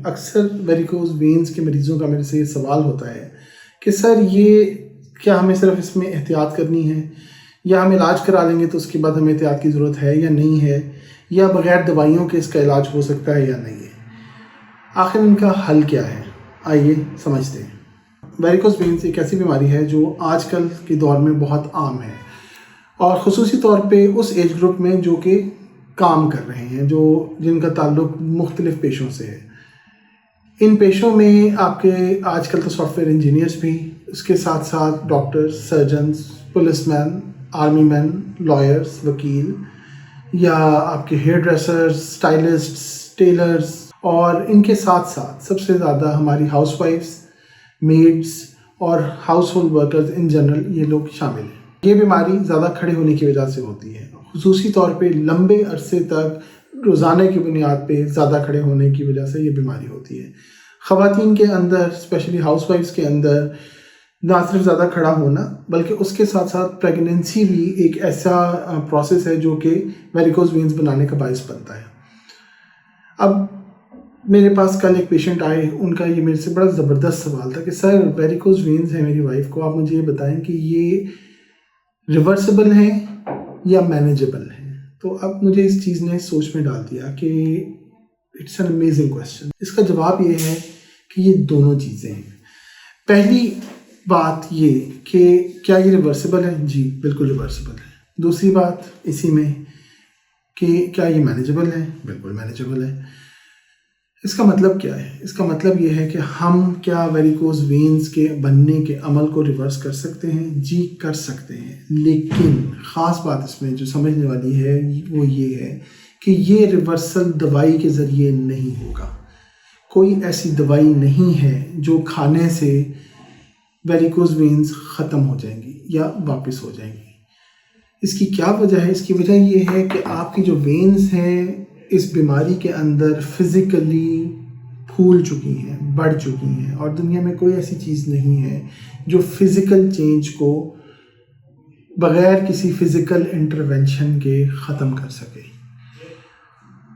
اکثر varicose veins کے مریضوں کا میرے سے یہ سوال ہوتا ہے کہ سر یہ کیا ہمیں صرف اس میں احتیاط کرنی ہے، یا ہم علاج کرا لیں گے تو اس کے بعد ہمیں احتیاط کی ضرورت ہے یا نہیں ہے، یا بغیر دوائیوں کے اس کا علاج ہو سکتا ہے یا نہیں ہے؟ آخر ان کا حل کیا ہے؟ آئیے سمجھتے ہیں۔ ویریکوز وینز ایک ایسی بیماری ہے جو آج کل کے دور میں بہت عام ہے، اور خصوصی طور پہ اس ایج گروپ میں جو کہ کام کر رہے ہیں، جن کا تعلق مختلف پیشوں سے ہے۔ ان پیشوں میں آپ کے آج کل تو سافٹ ویئر انجینئرز بھی، اس کے ساتھ ساتھ ڈاکٹرز، سرجنز، پولیس مین، آرمی مین، لائرز، وکیل، یا آپ کے ہیئر ڈریسرز، اسٹائلسٹس، ٹیلرز، اور ان کے ساتھ ساتھ سب سے زیادہ ہماری ہاؤس وائفز، میڈز اور house hold workers in general, یہ لوگ شامل ہیں۔ یہ بیماری زیادہ کھڑے ہونے کی وجہ سے ہوتی ہے، خصوصی طور پہ لمبے عرصے تک روزانہ کی بنیاد پہ زیادہ کھڑے ہونے کی وجہ سے یہ بیماری ہوتی ہے۔ خواتین کے اندر، اسپیشلی ہاؤس وائفز کے اندر، نہ صرف زیادہ کھڑا ہونا بلکہ اس کے ساتھ ساتھ پریگننسی بھی ایک ایسا پروسیس ہے جو کہ ویریکوز وینز بنانے کا باعث بنتا ہے۔ اب میرے پاس کل ایک پیشنٹ آئے، ان کا یہ میرے سے بڑا زبردست سوال تھا کہ سر ویریکوز وینز ہے میری وائف کو، آپ مجھے یہ بتائیں کہ یہ ریورسیبل ہیں یا مینیجبل ہیں؟ تو اب مجھے اس چیز نے سوچ میں ڈال دیا کہ اٹس این امیزنگ کویسچن۔ اس کا جواب یہ ہے کہ یہ دونوں چیزیں ہیں۔ پہلی بات یہ کہ کیا یہ ریورسیبل ہے؟ جی بالکل ریورسیبل ہے۔ دوسری بات اسی میں کہ کیا یہ مینیجبل ہے؟ بالکل مینیجبل ہے۔ اس کا مطلب کیا ہے؟ اس کا مطلب یہ ہے کہ ہم کیا ویریکوز وینز کے بننے کے عمل کو ریورس کر سکتے ہیں؟ جی کر سکتے ہیں، لیکن خاص بات اس میں جو سمجھنے والی ہے وہ یہ ہے کہ یہ ریورسل دوائی کے ذریعے نہیں ہوگا۔ کوئی ایسی دوائی نہیں ہے جو کھانے سے ویریکوز وینز ختم ہو جائیں گی یا واپس ہو جائیں گی۔ اس کی کیا وجہ ہے؟ اس کی وجہ یہ ہے کہ آپ کی جو وینز ہیں اس بیماری کے اندر فزیکلی پھول چکی ہیں، بڑھ چکی ہیں، اور دنیا میں کوئی ایسی چیز نہیں ہے جو فزیکل چینج کو بغیر کسی فزیکل انٹرونشن کے ختم کر سکے۔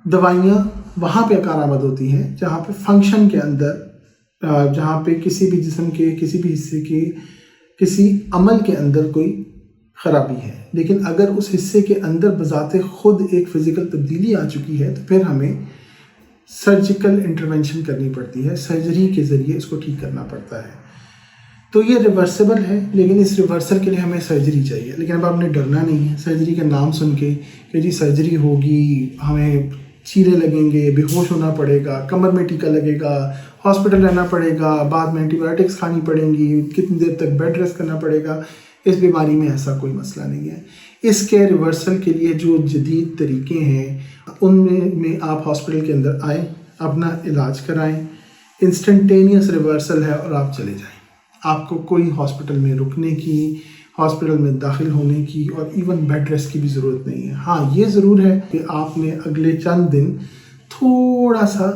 دوائیاں وہاں پہ کارآمد ہوتی ہیں جہاں پہ فنکشن کے اندر، جہاں پہ کسی بھی جسم کے کسی بھی حصے کے کسی عمل کے اندر کوئی خرابی ہے، لیکن اگر اس حصے کے اندر بذات خود ایک فزیکل تبدیلی آ چکی ہے تو پھر ہمیں سرجیکل انٹرونشن کرنی پڑتی ہے، سرجری کے ذریعے اس کو ٹھیک کرنا پڑتا ہے۔ تو یہ ریورسیبل ہے، لیکن اس ریورسل کے لیے ہمیں سرجری چاہیے۔ لیکن اب آپ نے ڈرنا نہیں ہے سرجری کا نام سن کے کہ جی سرجری ہوگی، ہمیں چیرے لگیں گے، بے ہوش ہونا پڑے گا، کمر میں ٹیکا لگے گا، ہاسپٹل رہنا پڑے گا، بعد میں اینٹی بایوٹکس کھانی پڑیں گی، کتنی دیر تک بیڈ ریسٹ کرنا پڑے گا۔ اس بیماری میں ایسا کوئی مسئلہ نہیں ہے۔ اس کے ریورسل کے لیے جو جدید طریقے ہیں ان میں آپ ہاسپٹل کے اندر آئیں، اپنا علاج کرائیں، انسٹنٹینیس ریورسل ہے اور آپ چلے جائیں۔ آپ کو کوئی ہاسپٹل میں رکنے کی، ہاسپٹل میں داخل ہونے کی اور ایون بیڈ ریسٹ کی بھی ضرورت نہیں ہے۔ ہاں یہ ضرور ہے کہ آپ نے اگلے چند دن تھوڑا سا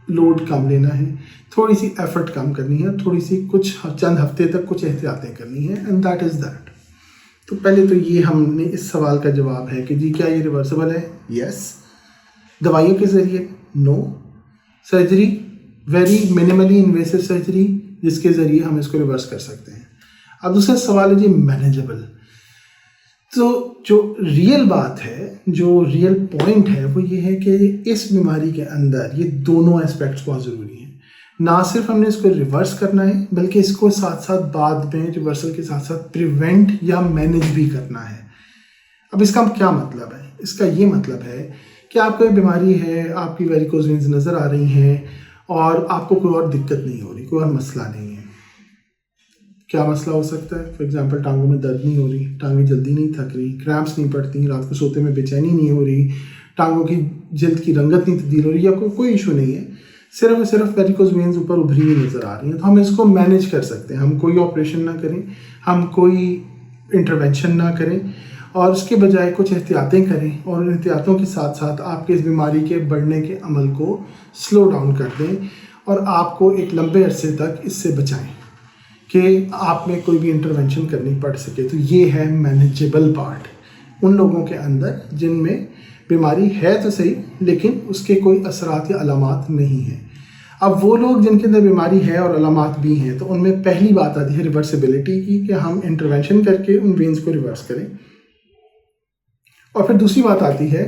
لوڈ کم لینا ہے، تھوڑی سی ایفرٹ کم کرنی ہے، تھوڑی سی چند ہفتے تک کچھ احتیاطیں کرنی ہیں، اینڈ دیٹ از دیٹ۔ تو پہلے تو یہ ہم نے اس سوال کا جواب ہے کہ جی کیا یہ ریورسیبل ہے؟ یس۔ دوائیوں کے ذریعے؟ نو۔ سرجری، ویری منیملی انویسو سرجری جس کے ذریعے ہم اس کو ریورس کر سکتے ہیں۔ اب دوسرا سوال ہے جی مینیجبل۔ تو جو ریئل بات ہے، جو ریئل پوائنٹ ہے وہ یہ ہے کہ اس بیماری کے اندر یہ دونوں اسپیکٹس بہت ضروری ہیں۔ نہ صرف ہم نے اس کو ریورس کرنا ہے بلکہ اس کو ساتھ ساتھ بعد میں ریورسل کے ساتھ ساتھ پریونٹ یا مینیج بھی کرنا ہے۔ اب اس کا کیا مطلب ہے؟ اس کا یہ مطلب ہے کہ آپ کو یہ بیماری ہے، آپ کی ویریکوز وینز نظر آ رہی ہیں اور آپ کو کوئی اور دقت نہیں ہو رہی، کوئی اور مسئلہ نہیں ہے۔ کیا مسئلہ ہو سکتا ہے؟ فار ایگزامپل ٹانگوں میں درد نہیں ہو رہی، ٹانگیں جلدی نہیں تھک رہی، کریمپس نہیں پڑتی، رات کو سوتے میں بے چینی نہیں ہو رہی، ٹانگوں کی جلد کی رنگت نہیں تبدیل ہو رہی، یا کوئی ایشو نہیں ہے، صرف اور صرف ویریکوز وینز اوپر ابھری ہوئی نظر آ رہی ہیں، تو ہم اس کو مینیج کر سکتے ہیں۔ ہم کوئی آپریشن نہ کریں، ہم کوئی انٹرونشن نہ کریں، اور اس کے بجائے کچھ احتیاطیں کریں، اور ان احتیاطوں کے ساتھ ساتھ آپ کے اس بیماری کے بڑھنے کے عمل کو سلو ڈاؤن کر دیں اور آپ کو ایک لمبے عرصے تک اس سے بچائیں کہ آپ میں کوئی بھی انٹرونشن کرنی پڑ سکے۔ تو یہ ہے مینیجیبل پارٹ ان لوگوں کے اندر جن میں بیماری ہے تو صحیح لیکن اس کے کوئی اثرات یا علامات نہیں ہیں۔ اب وہ لوگ جن کے اندر بیماری ہے اور علامات بھی ہیں تو ان میں پہلی بات آتی ہے ریورسبلٹی کی، کہ ہم انٹرونشن کر کے ان وینز کو ریورس کریں. اور پھر دوسری بات آتی ہے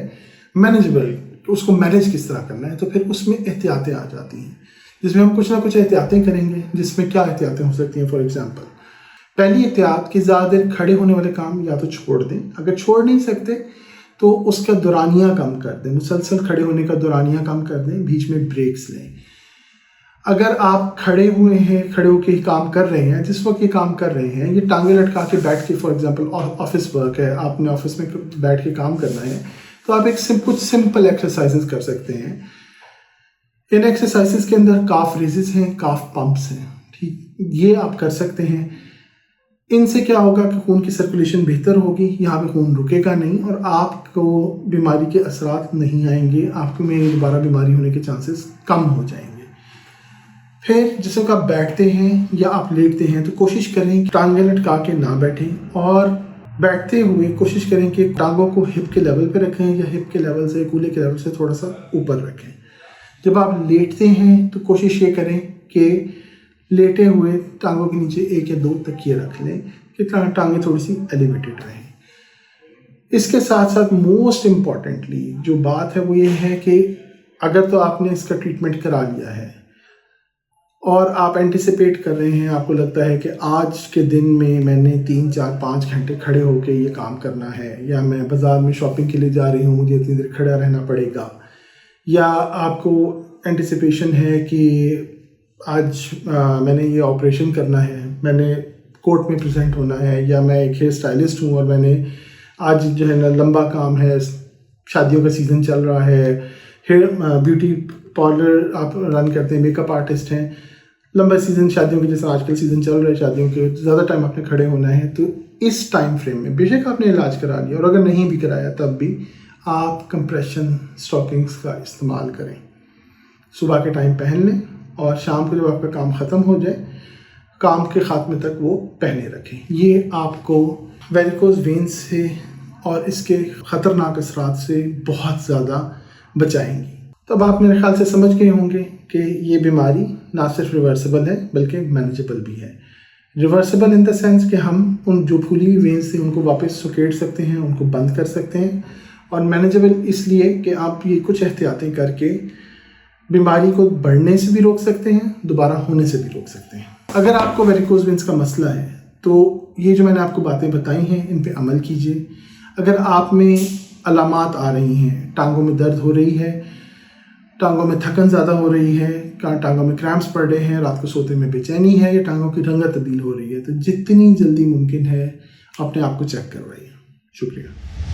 مینیجبل، اس کو مینیج کس طرح کرنا ہے. تو پھر اس میں احتیاطیں آ جاتی ہیں جس میں ہم کچھ نہ کچھ احتیاطیں کریں گے. جس میں کیا احتیاطیں ہو سکتی ہیں؟ فار ایگزامپل پہلی احتیاط کہ زیادہ دیر کھڑے ہونے والے کام یا تو چھوڑ دیں. اگر چھوڑ نہیں سکتے تو اس کا دورانیہ کم کر دیں، مسلسل کھڑے ہونے کا دورانیہ کم کر دیں، بیچ میں بریکس لیں. اگر آپ کھڑے ہوئے ہیں، کھڑے ہو کے کام کر رہے ہیں، جس وقت یہ کام کر رہے ہیں یہ ٹانگیں لٹکا کے بیٹھ کے، فار ایگزامپل آفس ورک ہے، آپ نے آفس میں بیٹھ کے کام کرنا ہے، تو آپ کچھ سمپل ایکسرسائزز کر سکتے ہیں. ان ایکسرسائزز کے اندر کاف ریزز ہیں، کاف پمپس ہیں، ٹھیک، یہ آپ کر سکتے ہیں. ان سے کیا ہوگا کہ خون کی سرکولیشن بہتر ہوگی، یہاں پہ خون رکے گا نہیں اور آپ کو بیماری کے اثرات نہیں آئیں گے، آپ میں دوبارہ بیماری ہونے کے چانسز کم ہو جائیں گے. پھر جس وقت آپ بیٹھتے ہیں یا آپ لیٹتے ہیں تو کوشش کریں کہ ٹانگیں لٹکا کے نہ بیٹھیں، اور بیٹھتے ہوئے کوشش کریں کہ ٹانگوں کو ہپ کے لیول پہ رکھیں یا ہپ کے لیول سے، کولے کے لیول سے تھوڑا سا اوپر رکھیں. جب آپ لیٹتے ہیں تو کوشش یہ کریں کہ لیٹے ہوئے ٹانگوں کے نیچے 1 یا 2 تکیے رکھ لیں کہ ٹانگیں تھوڑی سی ایلیویٹڈ رہیں. اس کے ساتھ ساتھ موسٹ امپورٹنٹلی جو بات ہے وہ یہ ہے کہ اگر تو آپ نے اس کا ٹریٹمنٹ کرا لیا ہے اور آپ اینٹیسپیٹ کر رہے ہیں، آپ کو لگتا ہے کہ آج کے دن میں نے 3 4 5 گھنٹے کھڑے ہو کے یہ کام کرنا ہے، یا میں بازار میں شاپنگ کے لیے جا رہی ہوں، مجھے اتنی دیر کھڑا رہنا پڑے گا، یا آپ کو اینٹیسپیشن ہے کہ آج میں نے یہ آپریشن کرنا ہے، میں نے کورٹ میں پریزنٹ ہونا ہے، یا میں ایک ہیئر اسٹائلسٹ ہوں اور میں نے آج جو ہے نا لمبا کام ہے، شادیوں کا سیزن چل رہا ہے، بیوٹی پارلر آپ رن کرتے ہیں، میک اپ آرٹسٹ ہیں، لمبا سیزن شادیوں کے جیسا آج کل سیزن چل رہا ہے شادیوں کے، زیادہ ٹائم آپ نے کھڑے ہونا ہے. تو اس ٹائم فریم میں بے شک آپ نے علاج کرا لیا، اور اگر نہیں بھی کرایا تب بھی آپ کمپریشن اسٹاکنگس کا استعمال کریں. صبح کے ٹائم پہن لیں اور شام کو جب آپ کا کام ختم ہو جائے، کام کے خاتمے تک وہ پہنے رکھیں. یہ آپ کو ویریکوز وینز سے اور اس کے خطرناک اثرات سے بہت زیادہ بچائیں گی. تو اب آپ میرے خیال سے سمجھ گئے ہوں گے کہ یہ بیماری نہ صرف ریورسیبل ہے بلکہ مینیجبل بھی ہے. ریورسیبل ان دا سینس کہ ہم ان جو پھولی ہوئی وینز سے ان کو واپس سکیڑ سکتے ہیں، ان کو بند کر سکتے ہیں. اور مینیجبل اس لیے کہ آپ یہ کچھ احتیاطیں کر کے بیماری کو بڑھنے سے بھی روک سکتے ہیں، دوبارہ ہونے سے بھی روک سکتے ہیں. اگر آپ کو ویریکوز وینز کا مسئلہ ہے تو یہ جو میں نے آپ کو باتیں بتائی ہیں ان پہ عمل کیجیے. اگر آپ میں علامات آ رہی ہیں، ٹانگوں میں درد ہو رہی ہے، ٹانگوں میں تھکن زیادہ ہو رہی ہے، ٹانگوں میں کریمپس پڑ رہے ہیں، رات کو سوتے میں بے چینی ہے، یا ٹانگوں کی رنگت تبدیل ہو رہی ہے، تو جتنی جلدی ممکن ہے اپنے آپ کو چیک کروائیے. شکریہ.